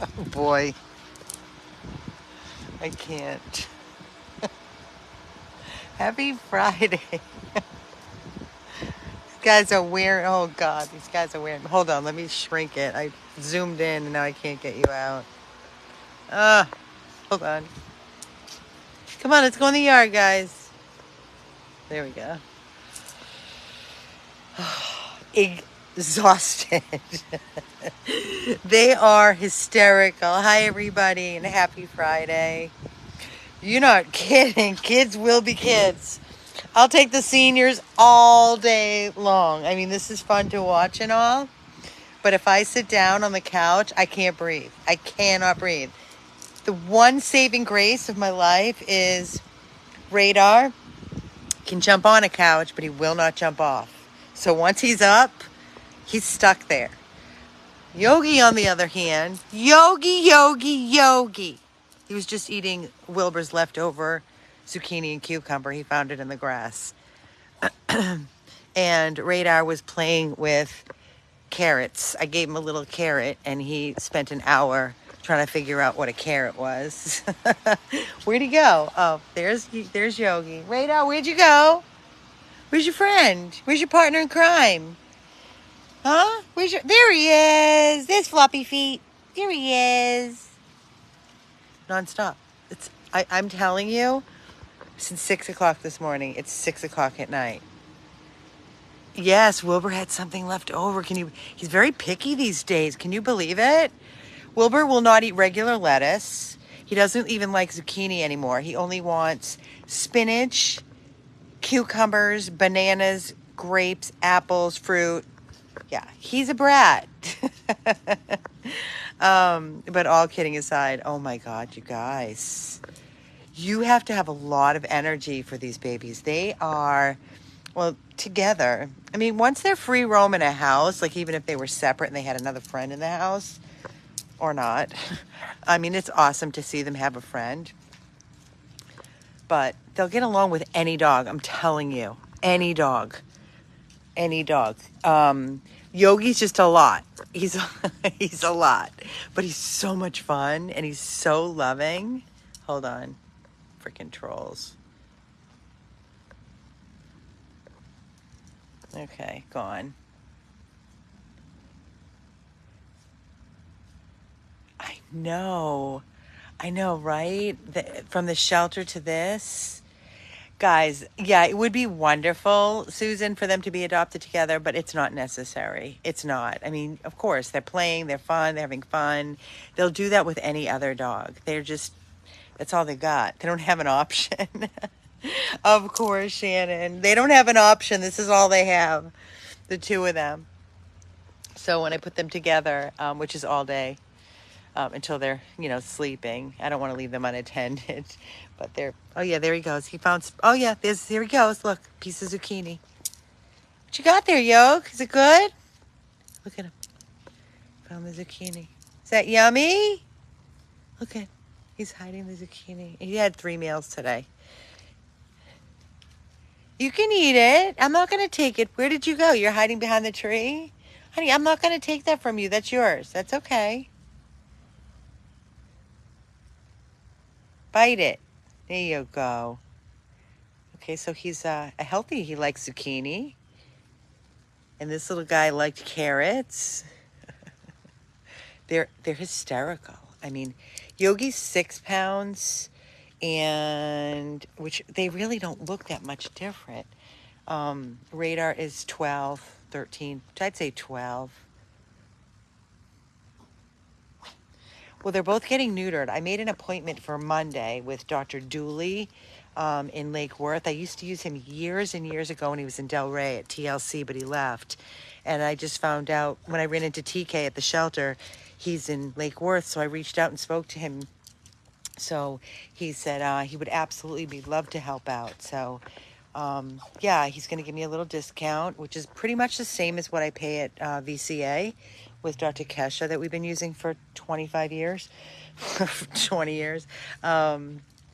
Oh boy, I can't. Happy Friday. These guys are weird. Oh God, these guys are weird. Hold on, let me shrink it. I zoomed in and now I can't get you out. Hold on. Come on, let's go in the yard, guys. There we go. Exhausted. They are hysterical. Hi, everybody, and happy Friday. You're not kidding. Kids will be kids. I'll take the seniors all day long. I mean, this is fun to watch and all. But if I sit down on the couch, I can't breathe. I cannot breathe. The one saving grace of my life is Radar can jump on a couch, but he will not jump off. So once he's up, he's stuck there. Yogi, on the other hand, Yogi. He was just eating Wilbur's leftover zucchini and cucumber. He found it in the grass. And Radar was playing with carrots. I gave him a little carrot, and he spent an hour trying to figure out what a carrot was. Where'd he go? Oh, there's Yogi. Radar, where'd you go? Where's your friend? Where's your partner in crime? Huh? There he is. There's Floppy Feet. There he is. Nonstop. I'm telling you, since 6 o'clock this morning, it's 6 o'clock at night. Yes, Wilbur had something left over. He's very picky these days. Can you believe it? Wilbur will not eat regular lettuce. He doesn't even like zucchini anymore. He only wants spinach, cucumbers, bananas, grapes, apples, fruit. Yeah, he's a brat. But all kidding aside, oh my God, you guys. You have to have a lot of energy for these babies. They are, well, together. I mean, once they're free roam in a house, like even if they were separate and they had another friend in the house, or not. I mean, it's awesome to see them have a friend. But they'll get along with any dog, I'm telling you. Any dog. Any dog. Yogi's just a lot. He's a lot. But he's so much fun and he's so loving. Hold on. Freaking trolls. Okay, gone. I know, right? From the shelter to this. Guys, yeah, it would be wonderful, Susan, for them to be adopted together, but it's not necessary. It's not. I mean, of course, they're playing, they're fun, they're having fun. They'll do that with any other dog. That's all they got. They don't have an option. Of course, Shannon. They don't have an option. This is all they have, the two of them. So when I put them together, which is all day, until they're, sleeping. I don't want to leave them unattended, but oh yeah, there he goes. Oh yeah, here he goes. Look, piece of zucchini. What you got there, Yog? Is it good? Look at him. Found the zucchini. Is that yummy? Look at, he's hiding the zucchini. He had 3 meals today. You can eat it. I'm not going to take it. Where did you go? You're hiding behind the tree? Honey, I'm not going to take that from you. That's yours. That's okay. Bite it. There you go. Okay, so he's he likes zucchini. And this little guy liked carrots. They're hysterical. I mean, Yogi's 6 pounds, and which they really don't look that much different. Radar is 12, 13. I'd say 12. Well, they're both getting neutered. I made an appointment for Monday with Dr. Dooley in Lake Worth. I used to use him years and years ago when he was in Delray at TLC, but he left. And I just found out when I ran into TK at the shelter, he's in Lake Worth. So I reached out and spoke to him. So he said he would absolutely love to help out. So, yeah, he's going to give me a little discount, which is pretty much the same as what I pay at VCA with Dr. Kesha that we've been using for 25 years, 20 years.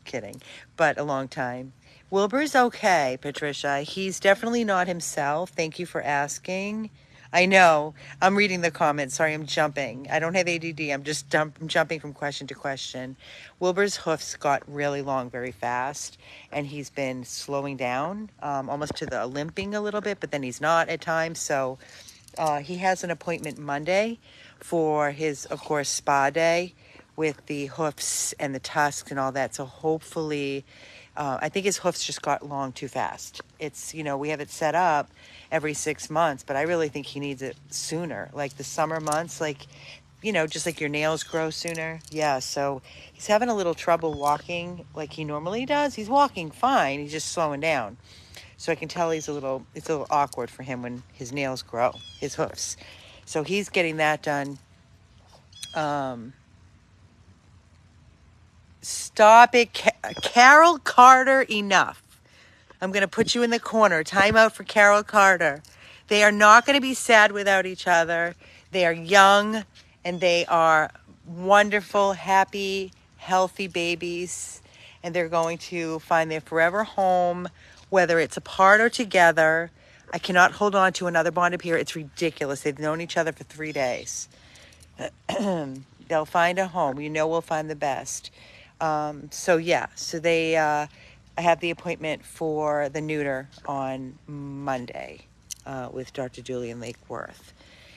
Kidding, but a long time. Wilbur's okay, Patricia. He's definitely not himself. Thank you for asking. I know. I'm reading the comments. Sorry, I'm jumping. I don't have ADD. I'm jumping from question to question. Wilbur's hoofs got really long very fast, and he's been slowing down, almost to the limping a little bit, but then he's not at times. So he has an appointment Monday for his, of course, spa day with the hoofs and the tusks and all that. So hopefully, I think his hoofs just got long too fast. It's, we have it set up every 6 months, but I really think he needs it sooner, like the summer months, like, just like your nails grow sooner. Yeah, so he's having a little trouble walking like he normally does. He's walking fine. He's just slowing down. So I can tell it's a little awkward for him when his nails grow, his hoofs. So he's getting that done. Stop it, Carol Carter, enough. I'm going to put you in the corner. Time out for Carol Carter. They are not going to be sad without each other. They are young and they are wonderful, happy, healthy babies. And they're going to find their forever home, whether it's apart or together. I cannot hold on to another bonded pair. It's ridiculous. They've known each other for 3 days. They'll find a home. We'll find the best. So they, I have the appointment for the neuter on Monday with Dr. Julian Lakeworth.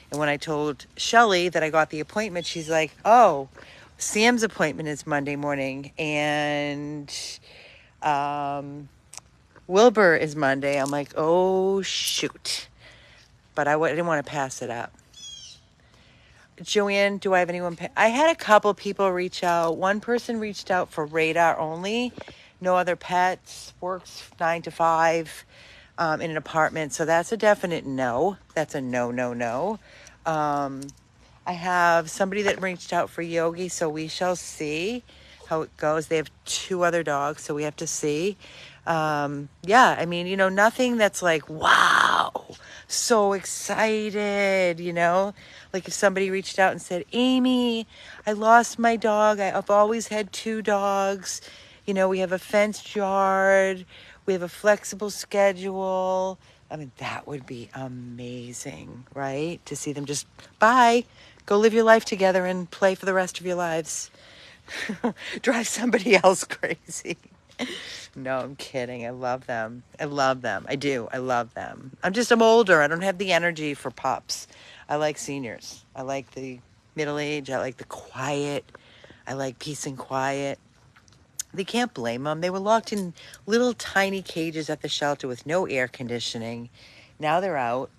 And when I told Shelly that I got the appointment, she's like, oh, Sam's appointment is Monday morning and Wilbur is Monday. I'm like, oh, shoot. But I didn't want to pass it up. Joanne, do I have anyone? I had a couple people reach out. One person reached out for radar only, no other pets, works 9 to 5 in an apartment. So that's a definite no. That's a no, no, no. I have somebody that reached out for Yogi, so we shall see how it goes. They have 2 other dogs, so we have to see. Nothing that's like, wow, so excited, like if somebody reached out and said, Amy, I lost my dog. I've always had 2 dogs. We have a fenced yard. We have a flexible schedule. I mean, that would be amazing, right? To see them just, bye, go live your life together and play for the rest of your lives. Drive somebody else crazy. No, I'm kidding. I love them. I do. I love them. I'm older. I don't have the energy for pups. I like seniors. I like the middle age. I like the quiet. I like peace and quiet. They can't blame them. They were locked in little tiny cages at the shelter with no air conditioning. Now they're out.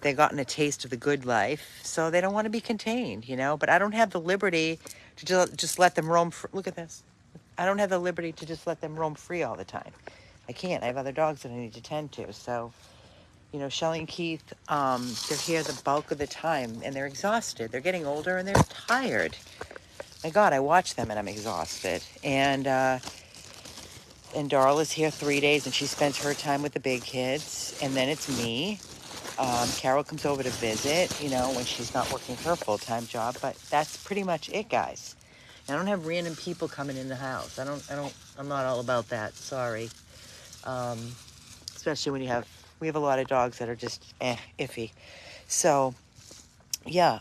They've gotten a taste of the good life, so they don't want to be contained, But I don't have the liberty to just let them roam. Look at this. I don't have the liberty to just let them roam free all the time. I can't. I have other dogs that I need to tend to. So, Shelly and Keith, they're here the bulk of the time, and they're exhausted. They're getting older, and they're tired. My God, I watch them, and I'm exhausted. And Darl is here 3 days, and she spends her time with the big kids. And then it's me. Carol comes over to visit, when she's not working her full-time job. But that's pretty much it, guys. I don't have random people coming in the house. I'm not all about that. Sorry. Especially when we have a lot of dogs that are just iffy. So, yeah,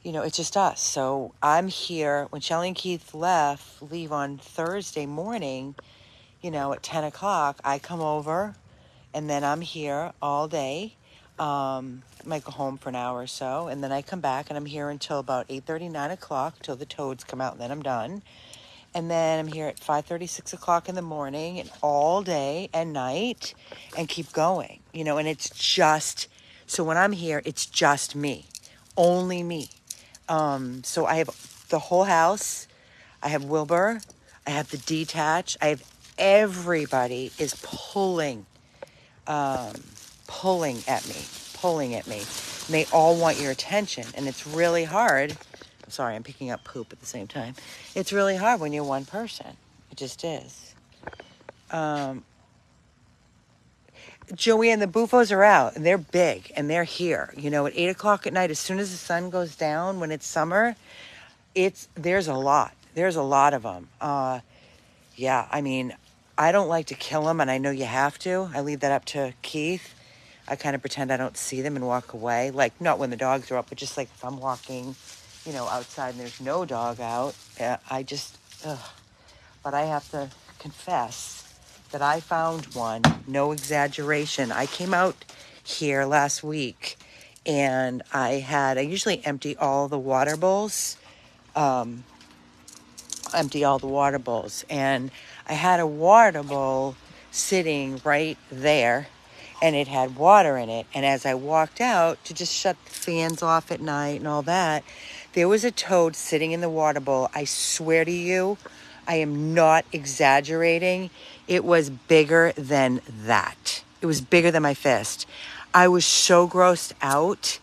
it's just us. So I'm here. When Shelly and Keith leave on Thursday morning, at 10 o'clock, I come over and then I'm here all day. Might go home for an hour or so, and then I come back and I'm here until about 8:30, 9 o'clock till the toads come out, and then I'm done. And then I'm here at 5:30, 6 o'clock in the morning and all day and night and keep going, and it's just, so when I'm here, it's just me, only me. So I have the whole house. I have Wilbur. I have the detach. I have everybody is pulling at me. And they all want your attention. And it's really hard. Sorry, I'm picking up poop at the same time. It's really hard when you're one person. It just is. Joanne, the Bufos are out. And they're big. And they're here. At 8 o'clock at night, as soon as the sun goes down, when it's summer, there's a lot. There's a lot of them. yeah, I mean, I don't like to kill them, and I know you have to. I leave that up to Keith. I kind of pretend I don't see them and walk away. Like, not when the dogs are up, but just like if I'm walking, outside and there's no dog out, I just, ugh. But I have to confess that I found one, no exaggeration. I came out here last week and I usually empty all the water bowls, and I had a water bowl sitting right there and it had water in it. And as I walked out to just shut the fans off at night and all that, there was a toad sitting in the water bowl. I swear to you, I am not exaggerating. It was bigger than that. It was bigger than my fist. I was so grossed out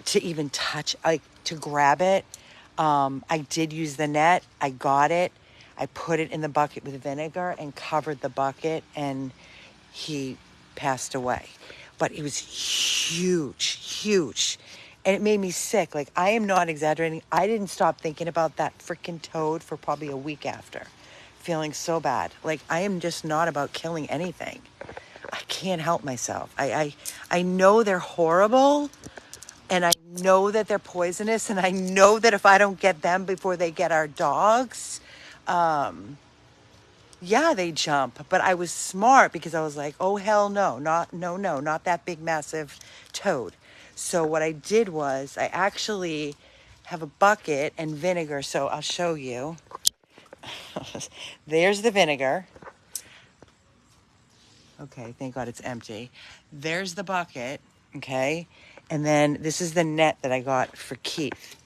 to even touch, like to grab it. I did use the net. I got it. I put it in the bucket with vinegar and covered the bucket, and he passed away. But it was huge, huge. And it made me sick. Like, I am not exaggerating. I didn't stop thinking about that freaking toad for probably a week after, feeling so bad. Like, I am just not about killing anything. I can't help myself. I know they're horrible, and I know that they're poisonous, and I know that if I don't get them before they get our dogs, yeah, they jump. But I was smart because I was like, oh, hell no, not that big, massive toad. So what I did was I actually have a bucket and vinegar. So I'll show you. There's the vinegar. Okay, thank God it's empty. There's the bucket, okay? And then this is the net that I got for Keith.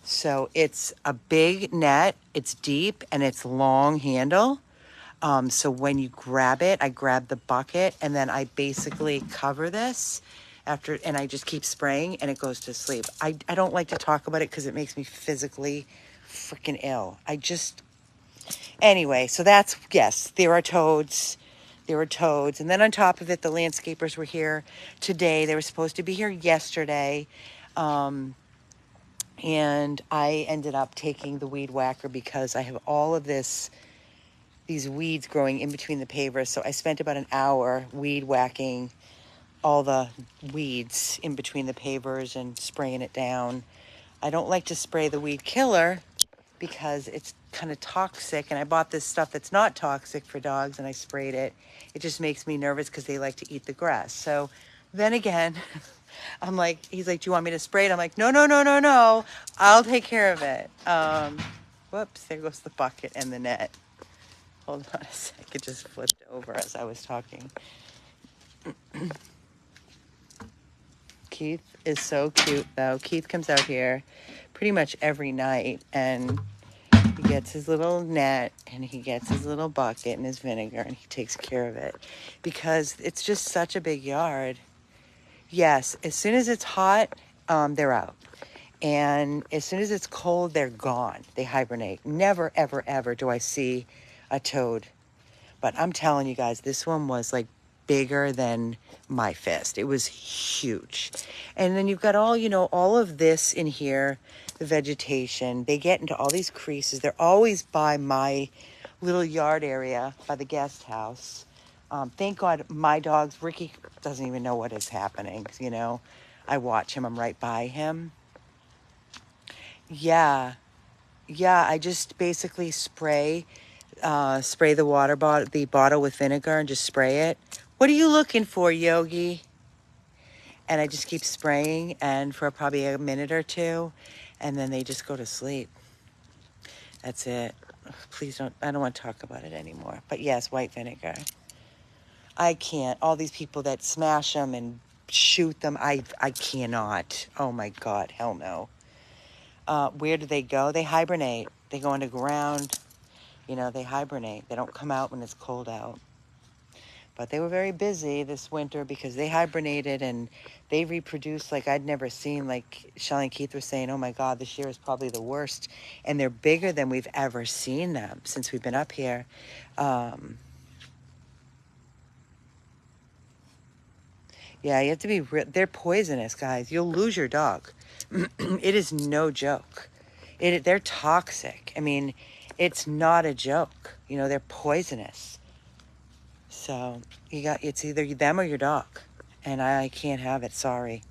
So it's a big net, it's deep, and it's long handle. So when you grab it, I grab the bucket, and then I basically cover this and I just keep spraying, and it goes to sleep. I don't like to talk about it because it makes me physically freaking ill. Anyway, so yes, there are toads. There were toads. And then on top of it, the landscapers were here today. They were supposed to be here yesterday. And I ended up taking the weed whacker because I have all of these weeds growing in between the pavers. So I spent about an hour weed whacking all the weeds in between the pavers and spraying it down. I don't like to spray the weed killer because it's kind of toxic, and I bought this stuff that's not toxic for dogs, and I sprayed it. It just makes me nervous because they like to eat the grass. So then again, he's like, do you want me to spray it? I'm like, no, I'll take care of it. Whoops, there goes the bucket and the net. Hold on a sec, it just flipped over as I was talking. Keith is so cute, though. Keith comes out here pretty much every night, and he gets his little net, and he gets his little bucket and his vinegar, and he takes care of it because it's just such a big yard. Yes, as soon as it's hot, they're out. And as soon as it's cold, they're gone. They hibernate. Never, ever, ever do I see a toad. But I'm telling you guys, this one was like bigger than my fist. It was huge. And then you've got all of this in here, the vegetation. They get into all these creases. They're always by my little yard area by the guest house. Thank God my dogs, Ricky doesn't even know what is happening. I watch him. I'm right by him. Yeah. I just basically spray the bottle with vinegar and just spray it. What are you looking for, Yogi? And I just keep spraying, and for probably a minute or two, and then they just go to sleep. That's it. Please I don't want to talk about it anymore. But yes, white vinegar. I can't. All these people that smash them and shoot them, I cannot. Oh my God, hell no. Where do they go? They hibernate. They go underground. They hibernate. They don't come out when it's cold out. But they were very busy this winter because they hibernated and they reproduced like I'd never seen. Like Shelly and Keith were saying, oh my God, this year is probably the worst. And they're bigger than we've ever seen them since we've been up here. Yeah, you have to be they're poisonous, guys. You'll lose your dog. It is no joke. They're toxic. I mean, it's not a joke. You know, they're poisonous. So it's either them or your dog. And I can't have it, sorry.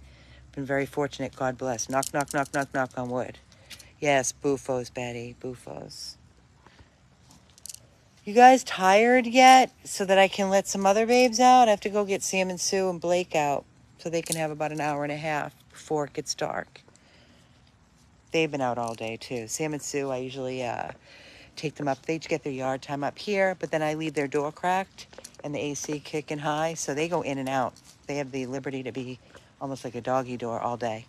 Been very fortunate, God bless. Knock, knock, knock, knock, knock on wood. Yes, Bufos, Betty, Bufos. You guys tired yet so that I can let some other babes out? I have to go get Sam and Sue and Blake out so they can have about an hour and a half before it gets dark. They've been out all day too. Sam and Sue, I usually take them up. They each get their yard time up here, but then I leave their door cracked and the AC kicking high, so they go in and out. They have the liberty to be almost like a doggy door all day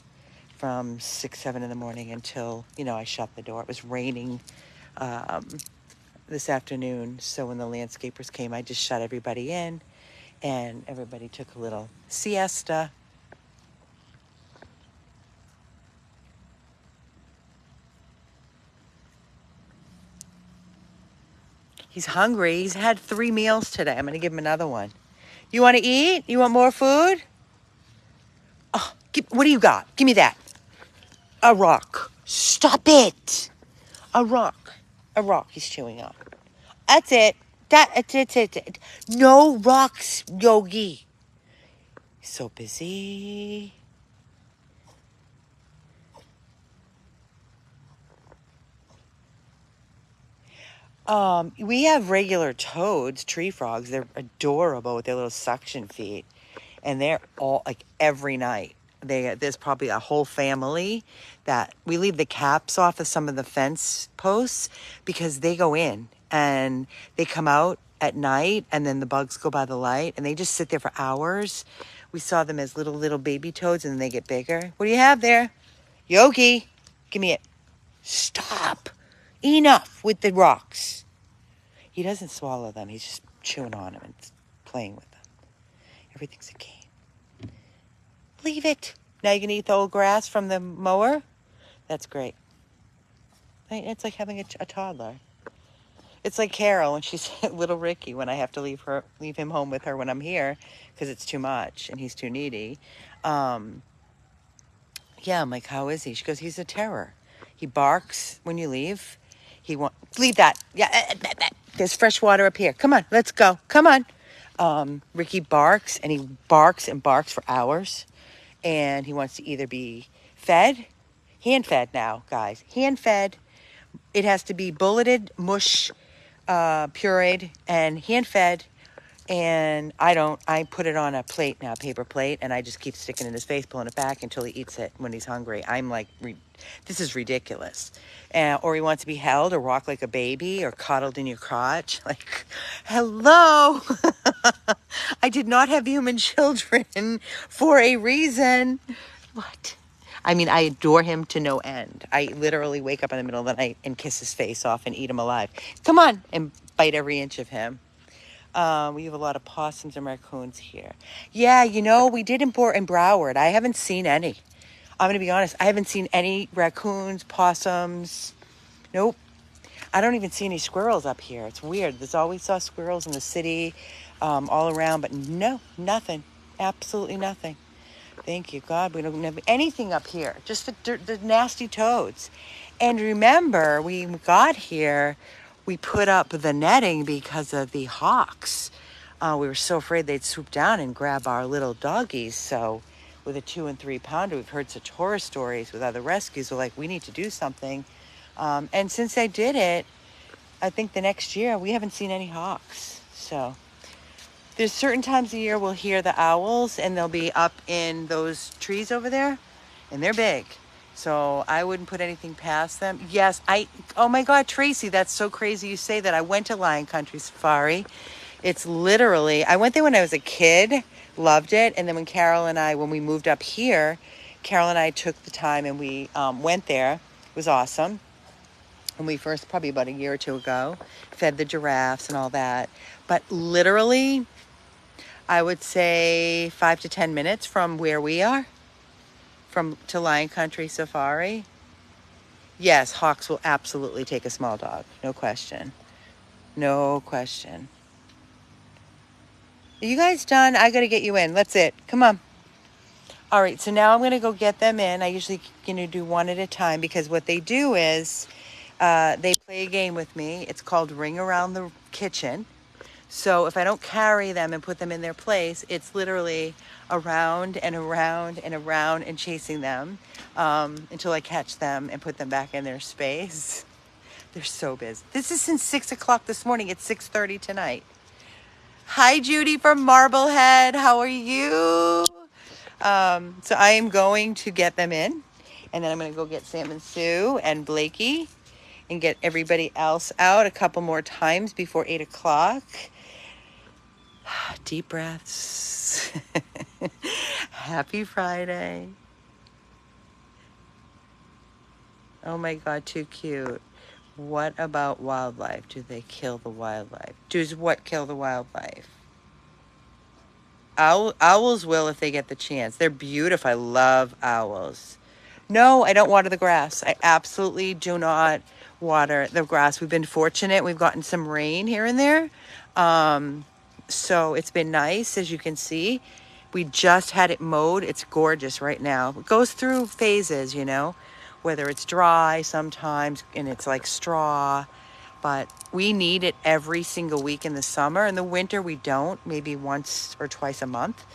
from 6, 7 in the morning until, I shut the door. It was raining this afternoon, so when the landscapers came, I just shut everybody in and everybody took a little siesta. He's hungry. He's had 3 meals today. I'm going to give him another one. You want to eat? You want more food? Oh, what do you got? Give me that. A rock. Stop it. A rock. A rock he's chewing on. That's it. That's it. No rocks, Yogi. So busy. We have regular toads, tree frogs. They're adorable with their little suction feet. And they're all, like, every night. There's probably a whole family that we leave the caps off of some of the fence posts because they go in and they come out at night and then the bugs go by the light and they just sit there for hours. We saw them as little baby toads and then they get bigger. What do you have there? Yogi, give me it. Stop. Enough with the rocks. He doesn't swallow them. He's just chewing on them and playing with them. Everything's a game. Leave it. Now you can eat the old grass from the mower? That's great. It's like having a toddler. It's like Carol when she's little Ricky when I have to leave him home with her when I'm here because it's too much and he's too needy. I'm like, how is he? She goes, he's a terror. He barks when you leave. Leave that. Yeah, there's fresh water up here. Come on, let's go. Come on. Ricky barks and he barks and barks for hours. And he wants to either be fed, hand-fed now, guys, hand-fed. It has to be bulleted, mush, pureed, and hand-fed. And I put it on a plate now, paper plate, and I just keep sticking it in his face, pulling it back until he eats it when he's hungry. I'm like, this is ridiculous. Or he wants to be held or walk like a baby or coddled in your crotch. Like, hello. I did not have human children for a reason. What? I mean, I adore him to no end. I literally wake up in the middle of the night and kiss his face off and eat him alive. Come on, and bite every inch of him. We have a lot of possums and raccoons here. Yeah, we did import in Broward. I haven't seen any. I'm going to be honest. I haven't seen any raccoons, possums. Nope. I don't even see any squirrels up here. It's weird. There's always saw squirrels in the city, all around, but no, nothing. Absolutely nothing. Thank you, God. We don't have anything up here. Just the nasty toads. And remember, we got here, we put up the netting because of the hawks. We were so afraid they'd swoop down and grab our little doggies. So with a 2 and 3 pounder, we've heard such horror stories with other rescues. We're like, we need to do something. And since I did it, I think the next year, we haven't seen any hawks. So there's certain times of year we'll hear the owls and they'll be up in those trees over there and they're big. So I wouldn't put anything past them. Yes, oh my God, Tracy, that's so crazy you say that. I went to Lion Country Safari. It's literally, I went there when I was a kid, loved it. And then when we moved up here, Carol and I took the time and we went there. It was awesome. When we first, probably about a year or 2 ago, fed the giraffes and all that. But literally, I would say 5 to 10 minutes from where we are, to Lion Country Safari. Yes, hawks will absolutely take a small dog. No question. No question. Are you guys done? I got to get you in. That's it. Come on. All right, so now I'm going to go get them in. I usually do one at a time because what they do is they play a game with me. It's called Ring Around the kitchen. So if I don't carry them and put them in their place, it's literally around and around and around and chasing them until I catch them and put them back in their space. They're so busy. This is since 6 o'clock this morning. It's 6:30 tonight. Hi, Judy from Marblehead. How are you? So I am going to get them in, and then I'm going to go get Sam and Sue and Blakey and get everybody else out a couple more times before 8 o'clock. Deep breaths. Happy Friday. Oh my God, too cute. What about wildlife? Do they kill the wildlife? Does what kill the wildlife? Owls will if they get the chance. They're beautiful. I love owls. No, I don't water the grass. I absolutely do not water the grass. We've been fortunate. We've gotten some rain here and there. So it's been nice, as you can see. We just had it mowed. It's gorgeous right now. It goes through phases, you know, whether it's dry sometimes and it's like straw. But we need it every single week in the summer. In the winter, we don't, maybe once or twice a month.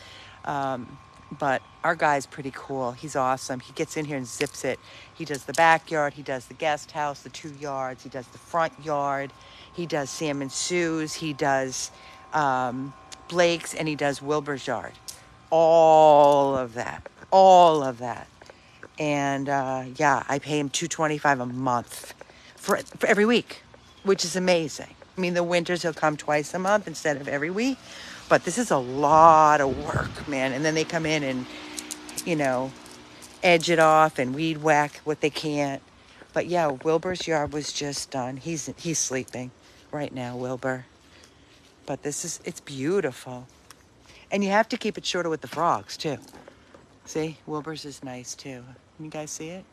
But our guy's pretty cool. He's awesome. He gets in here and zips it. He does the backyard. He does the guest house, the 2 yards. He does the front yard. He does Sam and Sue's. He does Blake's, and he does Wilbur's yard. All of that. All of that. And yeah, I pay him $225 a month for every week, which is amazing. I mean, the winters he'll come twice a month instead of every week, but this is a lot of work, man. And then they come in and, you know, edge it off and weed whack what they can't. But yeah, Wilbur's yard was just done. He's sleeping right now, Wilbur. But it's beautiful. And you have to keep it shorter with the frogs too. See, Wilbur's is nice too. Can you guys see it?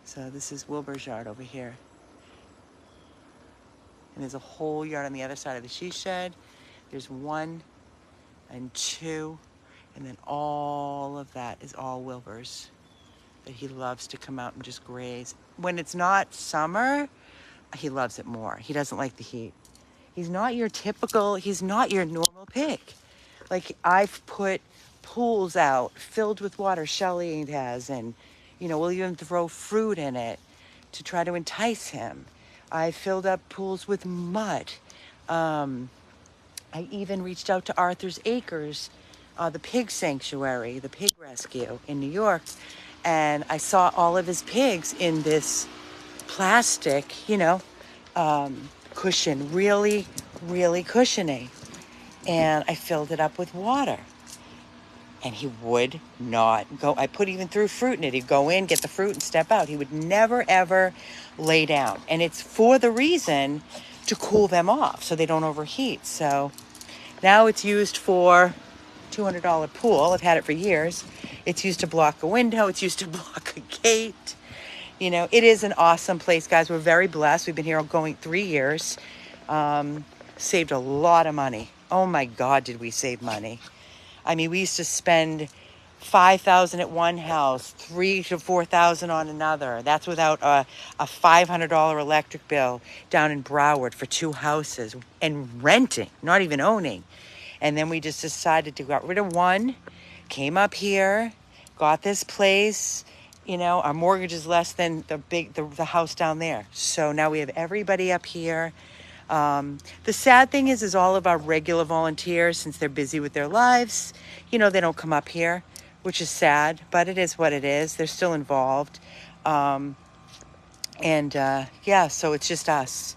So this is Wilbur's yard over here. And there's a whole yard on the other side of the she shed. There's 1 and 2, and then all of that is all Wilbur's that he loves to come out and just graze. When it's not summer, he loves it more. He doesn't like the heat. He's not your normal pig. Like, I've put pools out filled with water, Shelly has, and, you know, we'll even throw fruit in it to try to entice him. I filled up pools with mud. I even reached out to Arthur's Acres, the pig sanctuary, the pig rescue in New York, and I saw all of his pigs in this plastic, you know, cushion, really, really cushiony. And I filled it up with water. And he would not go. I put even through fruit in it. He'd go in, get the fruit, and step out. He would never, ever lay down. And it's for the reason to cool them off so they don't overheat. So now it's used for $200 pool. I've had it for years. It's used to block a window. It's used to block a gate. You know, it is an awesome place, guys. We're very blessed. We've been here going 3 years. Saved a lot of money. Oh my God, did we save money? I mean, we used to spend $5,000 at one house, $3,000 to $4,000 on another. That's without a $500 electric bill down in Broward for 2 houses and renting, not even owning. And then we just decided to get rid of one, came up here, got this place. You know, our mortgage is less than the house down there. So now we have everybody up here. The sad thing is all of our regular volunteers, since they're busy with their lives, you know, they don't come up here, which is sad, but it is what it is. They're still involved. Yeah, so it's just us.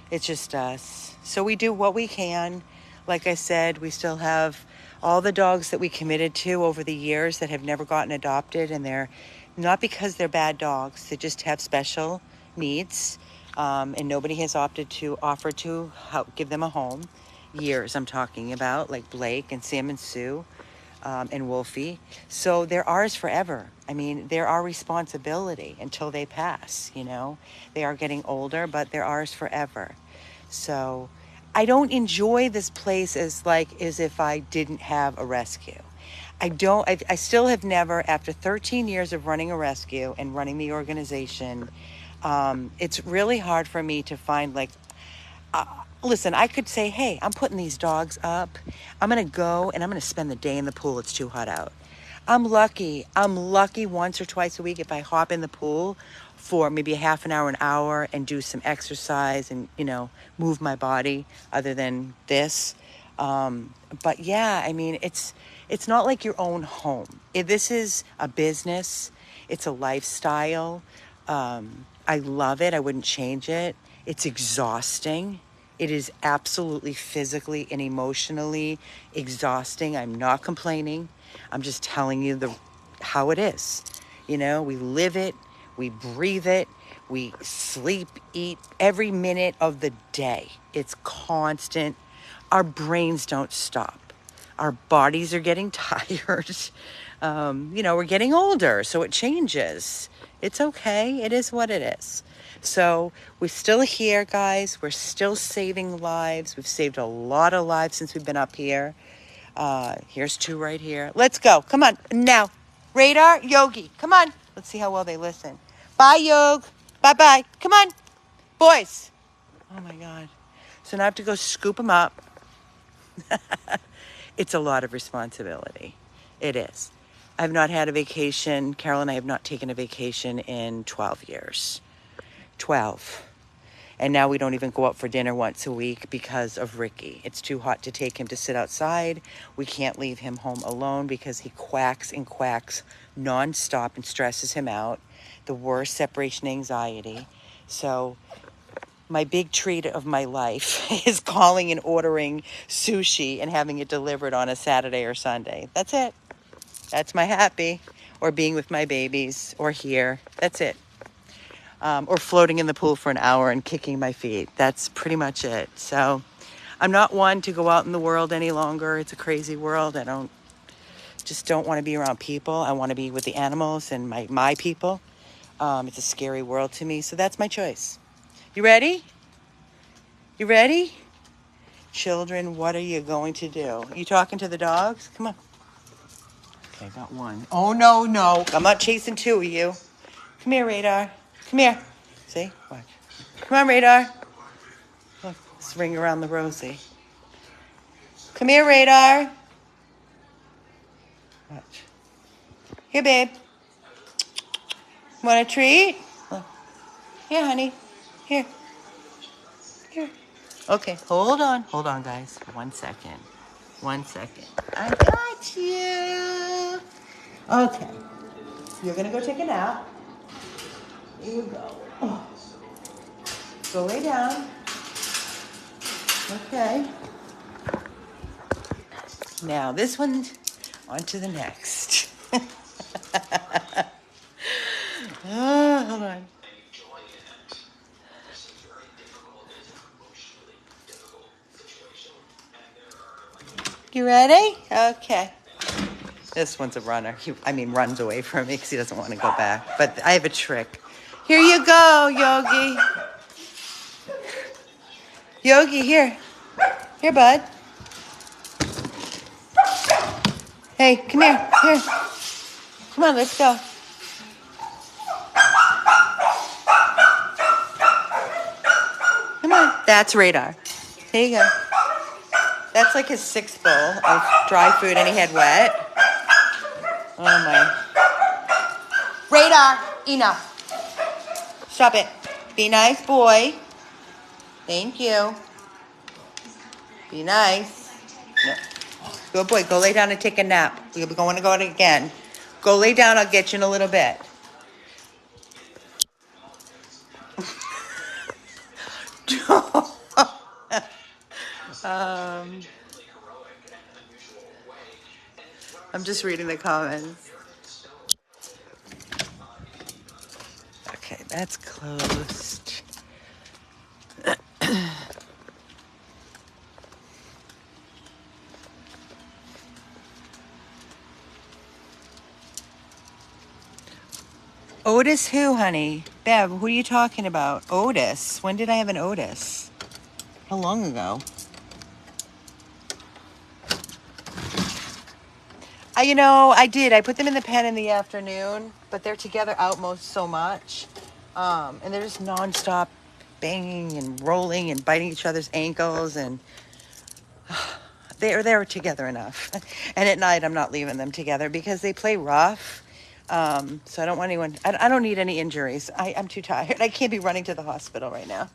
It's just us. So we do what we can. Like I said, we still have all the dogs that we committed to over the years that have never gotten adopted, and they're not because they're bad dogs. They just have special needs. And nobody has offered to give them a home. Years I'm talking about, like Blake and Sam and Sue and Wolfie. So they're ours forever. I mean, they're our responsibility until they pass, you know. They are getting older, but they're ours forever. So I don't enjoy this place as if I didn't have a rescue. I still have never, after 13 years of running a rescue and running the organization, it's really hard for me to find Listen, I could say, hey, I'm putting these dogs up. I'm going to go and I'm going to spend the day in the pool. It's too hot out. I'm lucky. I'm lucky once or twice a week if I hop in the pool for maybe a half an hour and do some exercise and, move my body other than this. But yeah, I mean, it's not like your own home. This is a business. It's a lifestyle. I love it. I wouldn't change it. It's exhausting. It is absolutely physically and emotionally exhausting. I'm not complaining. I'm just telling you how it is. We live it, we breathe it, we sleep, eat every minute of the day. It's constant. Our brains don't stop. Our bodies are getting tired. We're getting older, so it changes. It's okay. It is what it is. So we're still here, guys. We're still saving lives. We've saved a lot of lives since we've been up here. Here's two right here. Let's go. Come on. Now. Radar, Yogi. Come on. Let's see how well they listen. Bye, Yog. Bye-bye. Come on. Boys. Oh, my God. So now I have to go scoop them up. It's a lot of responsibility. It is. I've not had a vacation. Carol and I have not taken a vacation in 12 years. 12. And now we don't even go out for dinner once a week because of Ricky. It's too hot to take him to sit outside. We can't leave him home alone because he quacks and quacks nonstop and stresses him out. The worst separation anxiety. So my big treat of my life is calling and ordering sushi and having it delivered on a Saturday or Sunday. That's it. That's my happy. Or being with my babies or here. That's it. Or floating in the pool for an hour and kicking my feet. That's pretty much it. So I'm not one to go out in the world any longer. It's a crazy world. I don't want to be around people. I want to be with the animals and my people. It's a scary world to me. So that's my choice. You ready? You ready? Children, what are you going to do? You talking to the dogs? Come on. Okay, got one. Oh, no. I'm not chasing two of you. Come here, Radar. Come here. See? Watch. Come on, Radar. Look, let's ring around the rosy. Come here, Radar. Watch. Here, babe. Want a treat? Look. Here, honey. Here. Here. Okay, hold on. Hold on, guys. 1 second. 1 second. I got you. Okay. You're going to go take a nap. Here you go. Oh. Go lay down. Okay. Now, this one, on to the next. Hold on. You ready? Okay. This one's a runner. Runs away from me because he doesn't want to go back. But I have a trick. Here you go, Yogi. Yogi, here. Here, bud. Hey, come here. Here. Come on, let's go. Come on. That's Radar. Here you go. That's like his 6th bowl of dry food, and he had wet. Oh, my. Radar, enough. Stop it. Be nice, boy. Thank you. Be nice. No. Good boy. Go lay down and take a nap. We're going to go out again. Go lay down. I'll get you in a little bit. I'm just reading the comments. Okay, that's closed. Otis who, honey? Bev, who are you talking about? Otis? When did I have an Otis? How long ago? I did. I put them in the pen in the afternoon, but they're together out so much. And they're just nonstop banging and rolling and biting each other's ankles, and they're together enough. And at night, I'm not leaving them together because they play rough. So I don't want anyone, I don't need any injuries. I'm too tired. I can't be running to the hospital right now.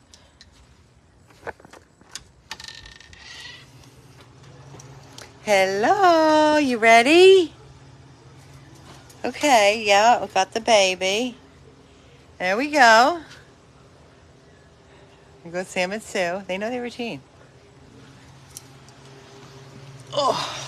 Hello, you ready? Okay, yeah, we got the baby. There we go. There goes Sam and Sue. They know their routine. Oh.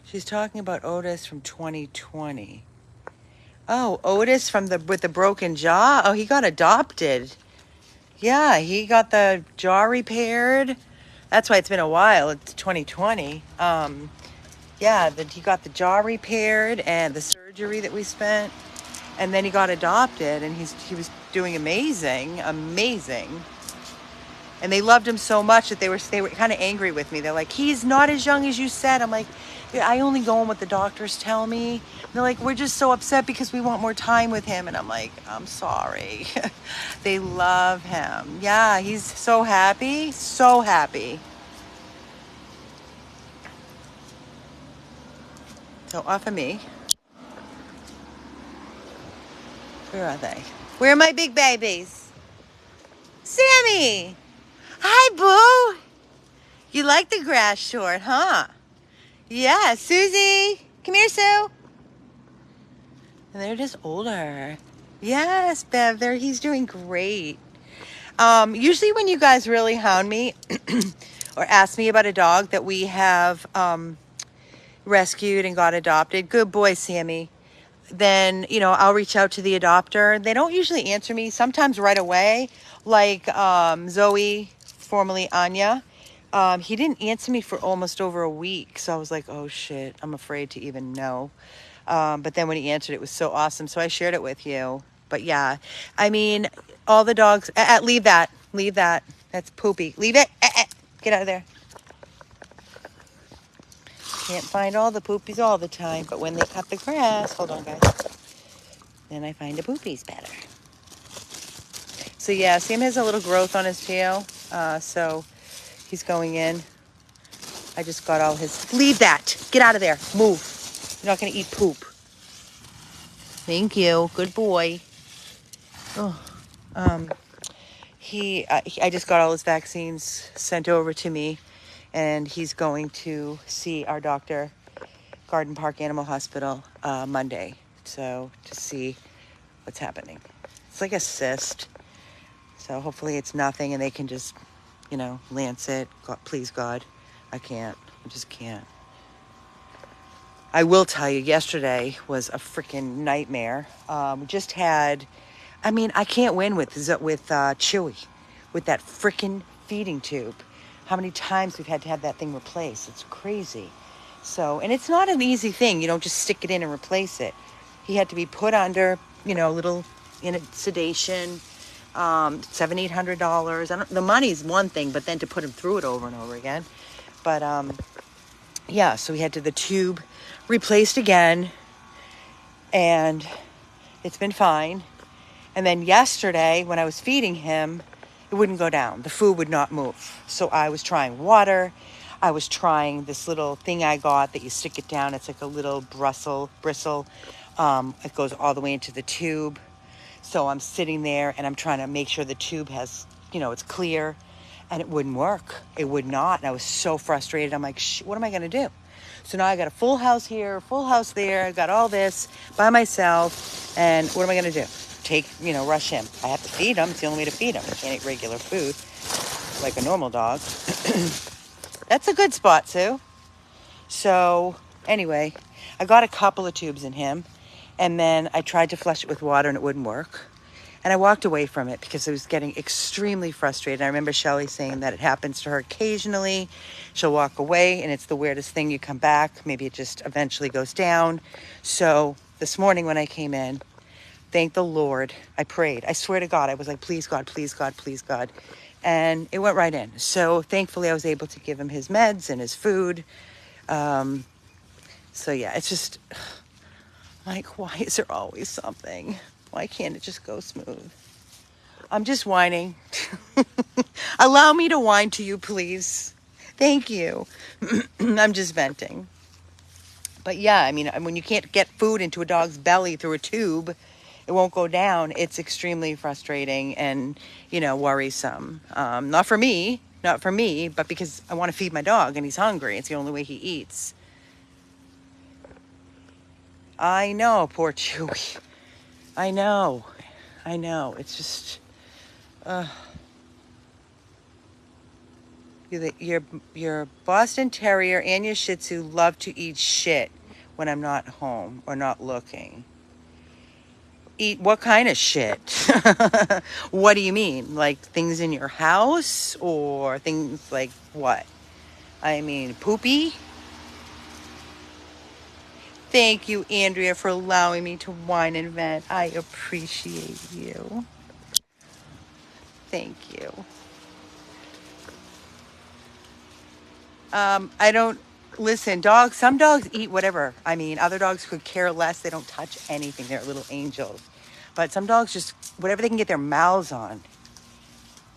She's talking about Otis from 2020. Oh, Otis with the broken jaw? Oh, he got adopted. Yeah, he got the jaw repaired. That's why it's been a while. It's 2020. Yeah, he got the jaw repaired and the surgery that we spent. And then he got adopted, and he was doing amazing. And they loved him so much that they were kind of angry with me. They're like, he's not as young as you said. I'm like, yeah, I only go on what the doctors tell me. And they're like, we're just so upset because we want more time with him. And I'm like, I'm sorry. They love him. Yeah, he's so happy. So happy. So off of me. Where are they? Where are my big babies? Sammy! Hi, boo! You like the grass short, huh? Yeah, Susie. Come here, Sue. And they're just older. Yes, Bev, he's doing great. Usually when you guys really hound me or ask me about a dog that we have rescued and got adopted, good boy, Sammy, then, I'll reach out to the adopter. They don't usually answer me, sometimes right away, like Zoe, formerly Anya. He didn't answer me for almost over a week, so I was like, oh shit, I'm afraid to even know. But then when he answered, it was so awesome, so I shared it with you. But yeah, I mean, all the dogs, leave that, that's poopy, leave it, get out of there. Can't find all the poopies all the time, but when they cut the grass, hold on guys, then I find the poopies better. So yeah, Sam has a little growth on his tail, so he's going in. I just got all his, leave that, get out of there, move. You're not gonna eat poop. Thank you, good boy. Oh, I just got all his vaccines sent over to me, and he's going to see our doctor, Garden Park Animal Hospital, Monday. So to see what's happening. It's like a cyst. So hopefully it's nothing and they can just, lance it. God, please, God. I just can't. I will tell you, yesterday was a freaking nightmare. We just had, I can't win with Chewy, with that freaking feeding tube. How many times we've had to have that thing replaced. It's crazy. So, and it's not an easy thing. You don't just stick it in and replace it. He had to be put under, little sedation, $700-800. The money's one thing, but then to put him through it over and over again. But yeah, so we had the tube replaced again, and it's been fine. And then yesterday, when I was feeding him, it wouldn't go down. The food would not move. So I was trying water. I was trying this little thing I got that you stick it down. It's like a little bristle. It goes all the way into the tube. So I'm sitting there and I'm trying to make sure the tube has, it's clear. And it wouldn't work. It would not. And I was so frustrated. I'm like, what am I going to do? So now I got a full house here, full house there. I got all this by myself. And what am I going to do? Rush him. I have to feed him. It's the only way to feed him. I can't eat regular food like a normal dog. That's a good spot, Sue. So anyway, I got a couple of tubes in him. And then I tried to flush it with water and it wouldn't work. And I walked away from it because I was getting extremely frustrated. I remember Shelly saying that it happens to her occasionally. She'll walk away and it's the weirdest thing. You come back, maybe it just eventually goes down. So this morning when I came in, thank the Lord, I prayed. I swear to God, I was like, please God, please God, please God. and it went right in. So thankfully I was able to give him his meds and his food. So yeah, it's just like, why is there always something? Why can't it just go smooth? I'm just whining. Allow me to whine to you, please. Thank you. I'm just venting. But yeah, I mean, when you can't get food into a dog's belly through a tube, it won't go down. It's extremely frustrating and, worrisome. Not for me, but because I want to feed my dog and he's hungry. It's the only way he eats. I know, poor Chewy. I know. It's just, your Boston Terrier and your Shih Tzu love to eat shit when I'm not home or not looking. Eat what kind of shit? What do you mean? Like things in your house or things like what? I mean, poopy? Thank you, Andrea, for allowing me to whine and vent. I appreciate you. Thank you. I don't listen. Some dogs eat whatever. I mean, other dogs could care less. They don't touch anything. They're little angels. But some dogs just whatever they can get their mouths on.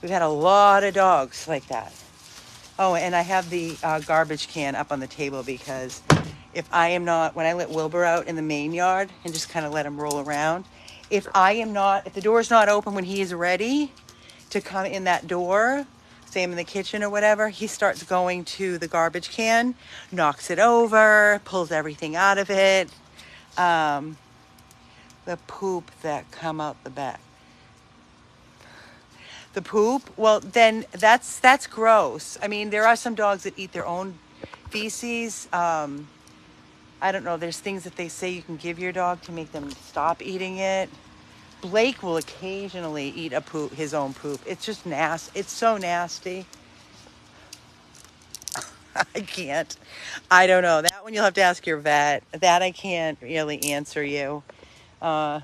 We've had a lot of dogs like that. Oh, and I have the garbage can up on the table because when I let Wilbur out in the main yard and just kind of let him roll around, if the door's not open when he is ready to come in that door, say I'm in the kitchen or whatever, he starts going to the garbage can, knocks it over, pulls everything out of it. The poop that come out the back. The poop? Well, then that's gross. I mean, there are some dogs that eat their own feces. I don't know. There's things that they say you can give your dog to make them stop eating it. Blake will occasionally eat his own poop. It's just nasty. It's so nasty. I can't. I don't know. That one you'll have to ask your vet. That I can't really answer you. Yeah,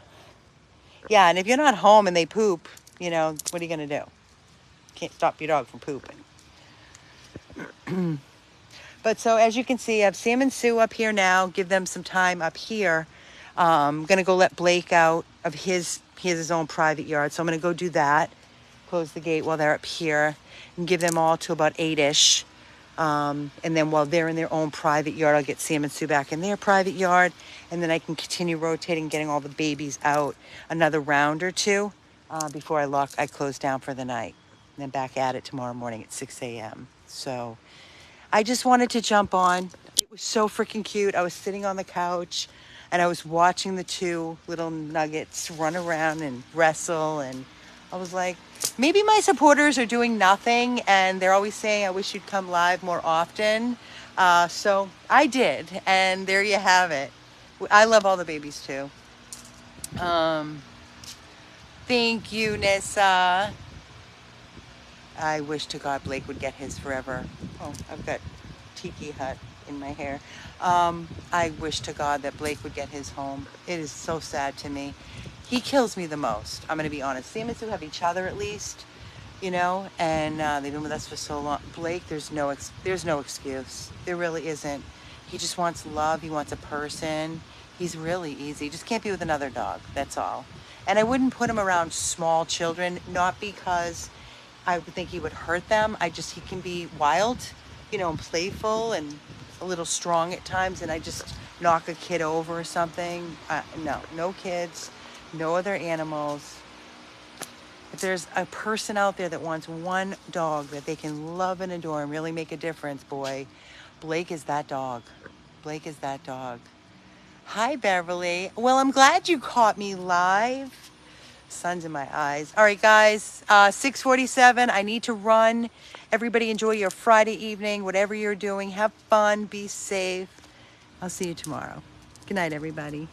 and if you're not home and they poop, what are you going to do? Can't stop your dog from pooping. But so as you can see, I have Sam and Sue up here now. Give them some time up here. I'm going to go let Blake out of he has his own private yard. So I'm going to go do that. Close the gate while they're up here and give them all to about 8-ish. And then while they're in their own private yard, I'll get Sam and Sue back in their private yard. And then I can continue rotating, getting all the babies out another round or two before I close down for the night. And then back at it tomorrow morning at 6 a.m. So I just wanted to jump on. It was so freaking cute. I was sitting on the couch and I was watching the two little nuggets run around and wrestle. And I was like, maybe my supporters are doing nothing and they're always saying, I wish you'd come live more often. So I did. And there you have it. I love all the babies too. Thank you, Nissa. I wish to God Blake would get his forever. Oh, I've got tiki hut in my hair. I wish to God that Blake would get his home. It is so sad to me. He kills me the most. I'm going to be honest. Sam and Sue have each other at least, and they've been with us for so long. Blake, there's no excuse. There really isn't. He just wants love. He wants a person. He's really easy. He just can't be with another dog. That's all. And I wouldn't put him around small children, not because I would think he would hurt them. He can be wild, and playful and a little strong at times. And I just knock a kid over or something. No kids, no other animals. If there's a person out there that wants one dog that they can love and adore and really make a difference, boy, Blake is that dog. Blake is that dog. Hi, Beverly. Well, I'm glad you caught me live. Sun's in my eyes. All right, guys, 6:47. I need to run. Everybody enjoy your Friday evening, whatever you're doing. Have fun. Be safe. I'll see you tomorrow. Good night, everybody.